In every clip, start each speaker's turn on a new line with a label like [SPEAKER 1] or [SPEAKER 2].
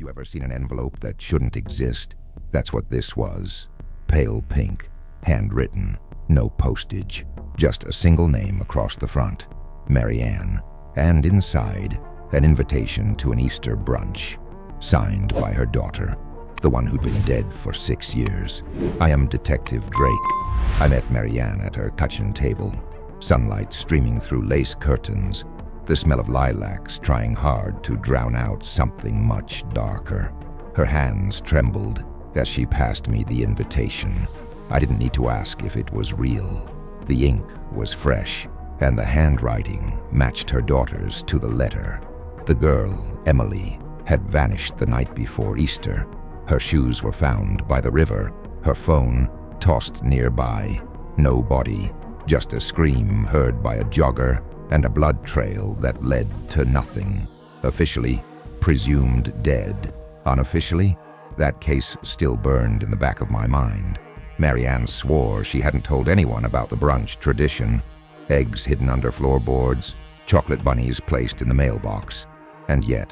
[SPEAKER 1] you ever seen an envelope that shouldn't exist? That's what this was. Pale pink, handwritten, no postage, just a single name across the front, Marianne, and inside, an invitation to an Easter brunch, signed by her daughter, the one who'd been dead for 6 years. I am Detective Drayk. I met Marianne at her kitchen table, sunlight streaming through lace curtains, the smell of lilacs trying hard to drown out something much darker. Her hands trembled as she passed me the invitation. I didn't need to ask if it was real. The ink was fresh, and the handwriting matched her daughter's to the letter. The girl, Emily, had vanished the night before Easter. Her shoes were found by the river, her phone tossed nearby. No body, just a scream heard by a jogger and a blood trail that led to nothing. Officially, presumed dead. Unofficially, that case still burned in the back of my mind. Marianne swore she hadn't told anyone about the brunch tradition. Eggs hidden under floorboards, chocolate bunnies placed in the mailbox. And yet,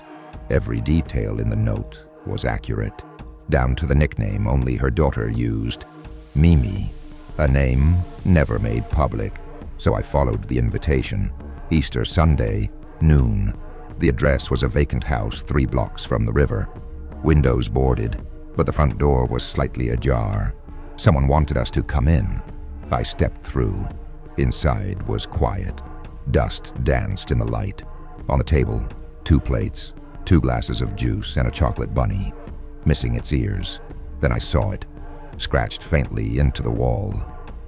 [SPEAKER 1] every detail in the note was accurate, down to the nickname only her daughter used, Mimi, a name never made public. So I followed the invitation. Easter Sunday, noon. The address was a vacant house 3 blocks from the river. Windows boarded, but the front door was slightly ajar. Someone wanted us to come in. I stepped through. Inside was quiet. Dust danced in the light. On the table, 2 plates, 2 glasses of juice, and a chocolate bunny, missing its ears. Then I saw it, scratched faintly into the wall.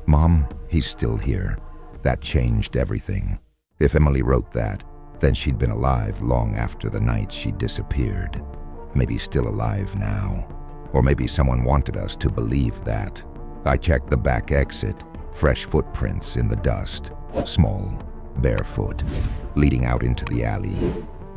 [SPEAKER 1] Mom, he's still here. That changed everything. If Emily wrote that, then she'd been alive long after the night she disappeared. Maybe still alive now. Or maybe someone wanted us to believe that. I checked the back exit, fresh footprints in the dust, small, barefoot, leading out into the alley.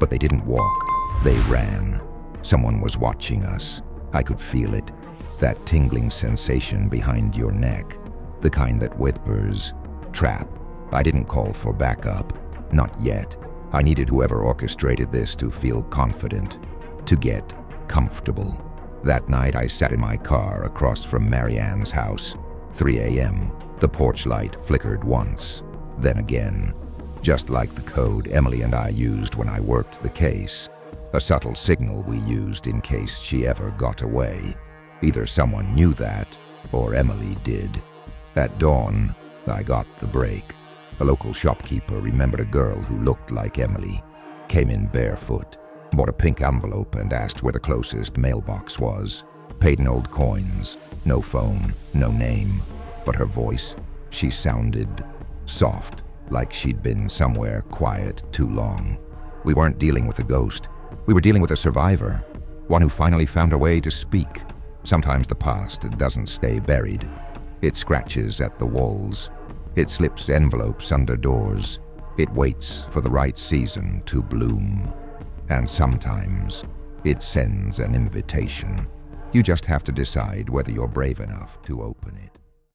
[SPEAKER 1] But they didn't walk, they ran. Someone was watching us. I could feel it, that tingling sensation behind your neck, the kind that whispers, trap. I didn't call for backup, not yet. I needed whoever orchestrated this to feel confident, to get comfortable. That night I sat in my car across from Marianne's house. 3 a.m. The porch light flickered once, then again. Just like the code Emily and I used when I worked the case. A subtle signal we used in case she ever got away. Either someone knew that, or Emily did. At dawn, I got the break. A local shopkeeper remembered a girl who looked like Emily, came in barefoot, bought a pink envelope and asked where the closest mailbox was. Paid in old coins, no phone, no name. But her voice, she sounded soft, like she'd been somewhere quiet too long. We weren't dealing with a ghost. We were dealing with a survivor, one who finally found a way to speak. Sometimes the past doesn't stay buried. It scratches at the walls. It slips envelopes under doors. It waits for the right season to bloom. And sometimes it sends an invitation. You just have to decide whether you're brave enough to open it.